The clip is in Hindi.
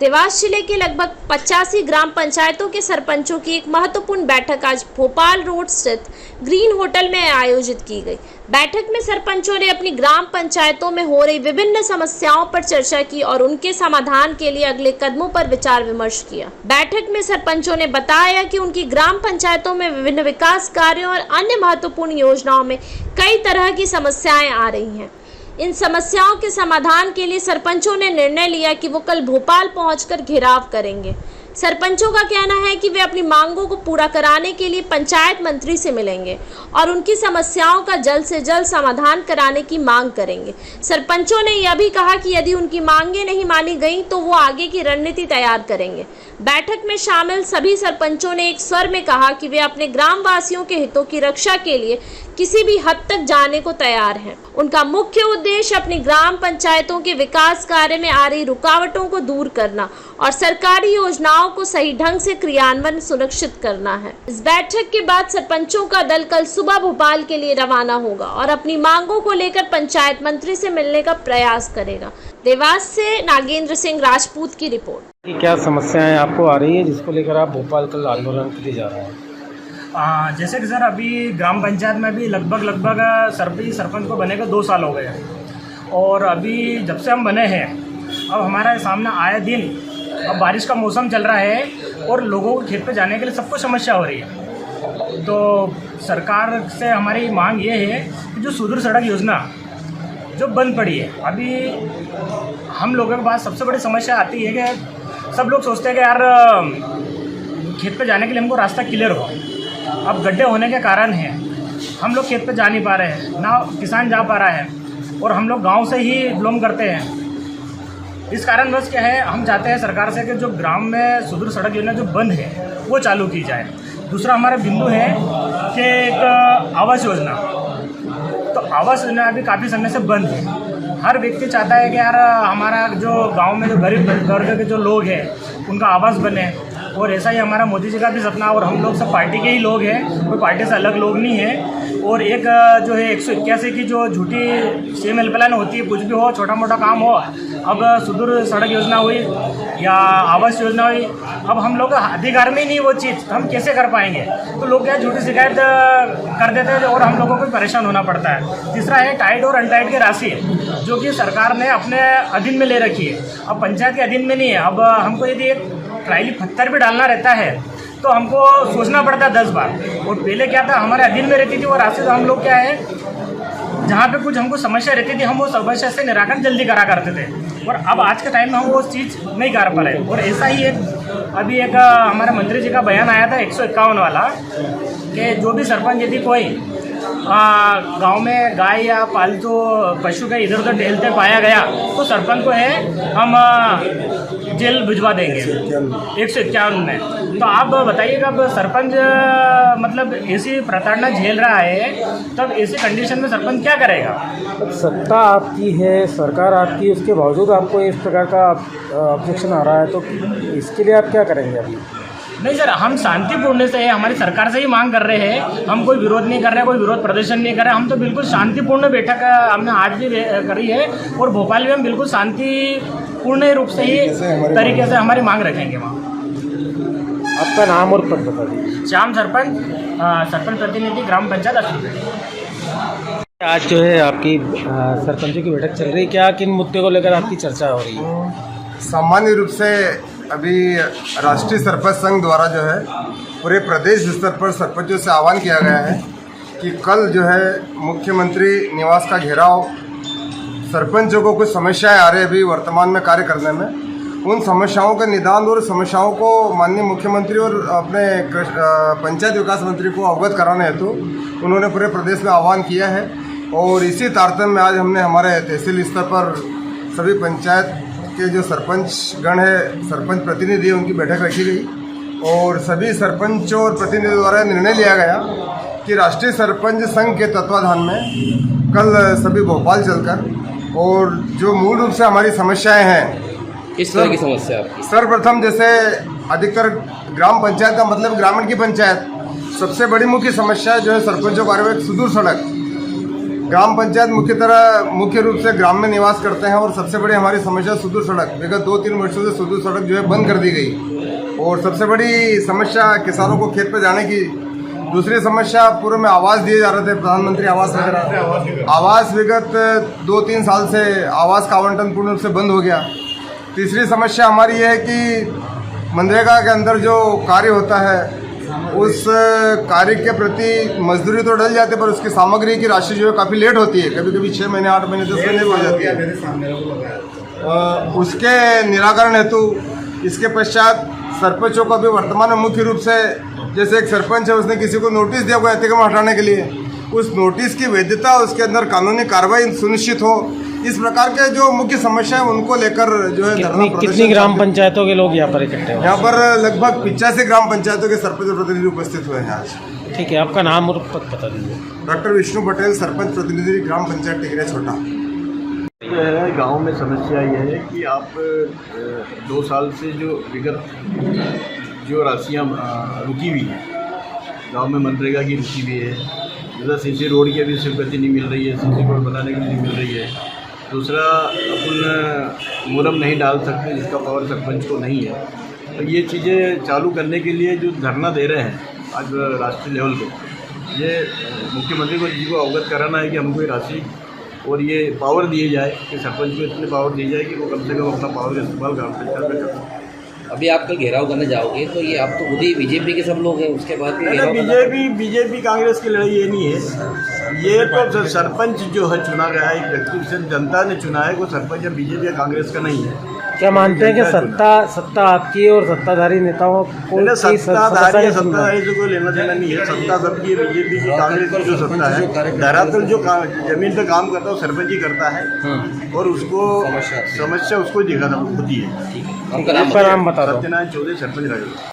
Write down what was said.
देवास जिले के लगभग 85 ग्राम पंचायतों के सरपंचों की एक महत्वपूर्ण बैठक आज भोपाल रोड स्थित ग्रीन होटल में आयोजित की गई। बैठक में सरपंचों ने अपनी ग्राम पंचायतों में हो रही विभिन्न समस्याओं पर चर्चा की और उनके समाधान के लिए अगले कदमों पर विचार विमर्श किया। बैठक में सरपंचों ने बताया कि उनकी ग्राम पंचायतों में विभिन्न विकास कार्यों और अन्य महत्वपूर्ण योजनाओं में कई तरह की समस्याएं आ रही हैं। इन समस्याओं के समाधान के लिए सरपंचों ने निर्णय लिया कि वो कल भोपाल पहुंचकर घेराव करेंगे। सरपंचों का कहना है कि वे अपनी मांगों को पूरा कराने के लिए पंचायत मंत्री से मिलेंगे और उनकी समस्याओं का जल्द से जल्द समाधान कराने की मांग करेंगे। सरपंचों ने यह भी कहा कि यदि उनकी मांगें नहीं मानी गईं तो वो आगे की रणनीति तैयार करेंगे। बैठक में शामिल सभी सरपंचों ने एक स्वर में कहा कि वे अपने ग्राम वासियों के हितों की रक्षा के लिए किसी भी हद तक जाने को तैयार हैं। उनका मुख्य उद्देश्य अपनी ग्राम पंचायतों के विकास कार्य में आ रही रुकावटों को दूर करना और सरकारी योजनाओं को सही ढंग से क्रियान्वयन सुनिश्चित करना है। इस बैठक के बाद सरपंचों का दल कल सुबह भोपाल के लिए रवाना होगा और अपनी मांगों को लेकर पंचायत मंत्री से मिलने का प्रयास करेगा। देवास से नागेंद्र सिंह राजपूत की रिपोर्ट। क्या समस्याएं आपको आ रही है जिसको लेकर आप भोपाल कल आंदोलन के लिए जा रहे हैं? जैसे कि सर अभी ग्राम पंचायत में भी लगभग सरपंच को बने को 2 साल हो गए और अभी जब से हम बने हैं अब हमारे सामने आए दिन अब बारिश का मौसम चल रहा है और लोगों को खेत पे जाने के लिए सबको समस्या हो रही है। तो सरकार से हमारी मांग ये है कि जो सुदूर सड़क योजना जो बंद पड़ी है, अभी हम लोगों के पास सबसे बड़ी समस्या आती है कि सब लोग सोचते हैं कि यार खेत पे जाने के लिए हमको रास्ता क्लियर हो। अब गड्ढे होने के कारण है हम लोग खेत पे जा नहीं पा रहे हैं, ना किसान जा पा रहा है और हम लोग गांव से ही बिलोंग करते हैं। इस कारण बस क्या है, हम चाहते हैं सरकार से कि जो ग्राम में सुदूर सड़क योजना जो बंद है वो चालू की जाए। दूसरा हमारा बिंदु है कि एक आवास योजना, तो आवास योजना अभी काफ़ी समय से बंद है। हर व्यक्ति चाहता है कि यार हमारा जो गांव में जो गरीब वर्ग के जो लोग हैं उनका आवास बने और ऐसा ही हमारा मोदी जी का भी सपना। और हम लोग सब पार्टी के ही लोग हैं, कोई पार्टी से अलग लोग नहीं हैं। और एक जो है 181 की जो झूठी सीएम हेल्पलाइन होती है, कुछ भी हो छोटा मोटा काम हो, अब सुदूर सड़क योजना हुई या आवास योजना हुई, अब हम लोग अधिकार में ही नहीं वो चीज़, तो हम कैसे कर पाएंगे? तो लोग क्या झूठी शिकायत कर देते हैं और हम लोगों को परेशान होना पड़ता है। तीसरा है टाइट और अनटाइट की राशि जो कि सरकार ने अपने अधीन में ले रखी है, अब पंचायत के अधीन में नहीं है। अब हमको यदि एक ट्रायली पत्थर भी डालना रहता है तो हमको सोचना पड़ता है 10 बार। और पहले क्या था, हमारे अधीन में रहती थी वो राशि, तो हम लोग क्या है जहाँ पे कुछ हमको समस्या रहती थी हम वो समस्या से निराकरण जल्दी करा करते थे। और अब आज के टाइम में हम वो चीज़ नहीं कर पा रहे। और ऐसा ही अभी एक हमारे मंत्री जी का बयान आया था 151 वाला कि जो भी सरपंच यदि कोई गांव में गाय या पालतू पशु का इधर उधर टहलते पाया गया तो सरपंच को है हम जेल भिजवा देंगे 151 में। तो आप बताइएगा, अब सरपंच मतलब ऐसी प्रताड़ना झेल रहा है, तब ऐसी कंडीशन में सरपंच क्या करेगा? सत्ता आपकी है, सरकार आपकी है, उसके बावजूद आपको इस प्रकार का ऑब्जेक्शन आ रहा है, तो इसके लिए आप क्या करेंगे अभी? नहीं सर, हम शांतिपूर्ण से हमारी सरकार से ही मांग कर रहे हैं। हम कोई विरोध नहीं कर रहे, कोई विरोध प्रदर्शन नहीं कर रहे। हम तो बिल्कुल शांतिपूर्ण बैठक हमने आज भी करी है और भोपाल में हम बिल्कुल शांतिपूर्ण रूप से ही तरीके से हमारी मांग रखेंगे वहाँ। आपका नाम और पद बता दीजिए। श्याम सरपंच प्रतिनिधि ग्राम पंचायत अशोक। आज जो है आपकी सरपंचों की बैठक चल रही है, क्या किन मुद्दे को लेकर आपकी चर्चा हो रही है? सामान्य रूप से अभी राष्ट्रीय सरपंच संघ द्वारा जो है पूरे प्रदेश स्तर पर सरपंचों से आह्वान किया गया है कि कल जो है मुख्यमंत्री निवास का घेराव, सरपंचों को कुछ समस्याएं आ रही है अभी वर्तमान में कार्य करने में, उन समस्याओं के निदान और समस्याओं को माननीय मुख्यमंत्री और अपने पंचायत विकास मंत्री को अवगत कराने हेतु उन्होंने पूरे प्रदेश में आह्वान किया है। और इसी तारतम्य में आज हमने हमारे तहसील स्तर पर सभी पंचायत के जो सरपंच गण है, सरपंच प्रतिनिधि है, उनकी बैठक रखी गई और सभी सरपंचों और प्रतिनिधियों द्वारा निर्णय लिया गया कि राष्ट्रीय सरपंच संघ के तत्वाधान में कल सभी भोपाल चलकर और जो मूल रूप से हमारी समस्याएं हैं, किस तरह की समस्या आपकी? सर्वप्रथम जैसे अधिकतर ग्राम पंचायत का मतलब ग्रामीण की पंचायत। सबसे बड़ी मुख्य समस्या जो है सरपंचों को एक सुदूर सड़क। ग्राम पंचायत मुख्य रूप से ग्राम में निवास करते हैं और सबसे बड़ी हमारी समस्या सुदूर सड़क। विगत 2-3 वर्षों से सुदूर सड़क जो है बंद कर दी गई और सबसे बड़ी समस्या किसानों को खेत पर जाने की। दूसरी समस्या पूर्व में आवास दिए जा रहे थे, प्रधानमंत्री आवास वगैरह। आवास विगत 2-3 साल से आवास का आवंटन पूर्ण रूप से बंद हो गया। तीसरी समस्या हमारी ये है कि मनरेगा के अंदर जो कार्य होता है उस कार्य के प्रति मजदूरी तो डल जाती है, पर उसकी सामग्री की राशि जो है काफ़ी लेट होती है। कभी कभी 6 महीने, 8 महीने, 10 महीने भी हो जाती है। उसके निराकरण हेतु इसके पश्चात सरपंचों को भी वर्तमान में मुख्य रूप से, जैसे एक सरपंच है उसने किसी को नोटिस दिया कोई अतिक्रमण हटाने के लिए, उस नोटिस की वैधता, उसके अंदर कानूनी कार्रवाई सुनिश्चित हो, इस प्रकार के जो मुख्य समस्या है उनको लेकर जो है धरना प्रदर्शन। कितनी ग्राम पंचायतों के लोग यहाँ पर इकट्ठे हुए? यहाँ पर लगभग 85 ग्राम पंचायतों के सरपंच और प्रतिनिधि उपस्थित हुए हैं आज। ठीक है, आपका नाम और पद बता दीजिए। डॉक्टर विष्णु पटेल, सरपंच प्रतिनिधि, ग्राम पंचायत टिकरिया छोटा। गांव में समस्या ये है कि आप 2 साल से जो विगत जो राशियाँ रुकी हुई हैं गांव में, मनरेगा की रुकी हुई है, जैसा सीसी रोड की अभी स्वीकृति नहीं मिल रही है, सीसी रोड बनाने की नहीं मिल रही है। दूसरा, अपन मुरम नहीं डाल सकते जिसका पावर सरपंच को नहीं है। तो ये चीज़ें चालू करने के लिए जो धरना दे रहे हैं आज राष्ट्रीय लेवल पे, ये मुख्यमंत्री को जी को अवगत कराना है कि हमको ये राशि और ये पावर दिए जाए कि सरपंच को इतने पावर दी जाए कि वो कम से कम अपना पावर का इस्तेमाल ग्राम पंचायत में कर सकें। अभी आप कल घेराव करने जाओगे तो ये आप तो खुद ही बीजेपी के सब लोग हैं, उसके बाद बीजेपी कांग्रेस की लड़ाई ये नहीं है। ये तो सरपंच जो है चुना गया है, एक व्यक्ति से जनता ने चुना है, वो सरपंच या बीजेपी या कांग्रेस का नहीं है। क्या मानते हैं कि सत्ता आपकी और सत्ताधारी नेताओं को सत्ताधारी से कोई लेना देना नहीं है। सत्ता सबकी, बीजेपी की, कांग्रेस की जो सत्ता है, धरातल जो जमीन पे काम करता है वो सरपंच ही करता है और उसको समस्या उसको दिखाना होती है। आपका नाम बता दो। सत्यनारायण चौधरी, सरपंच राजू।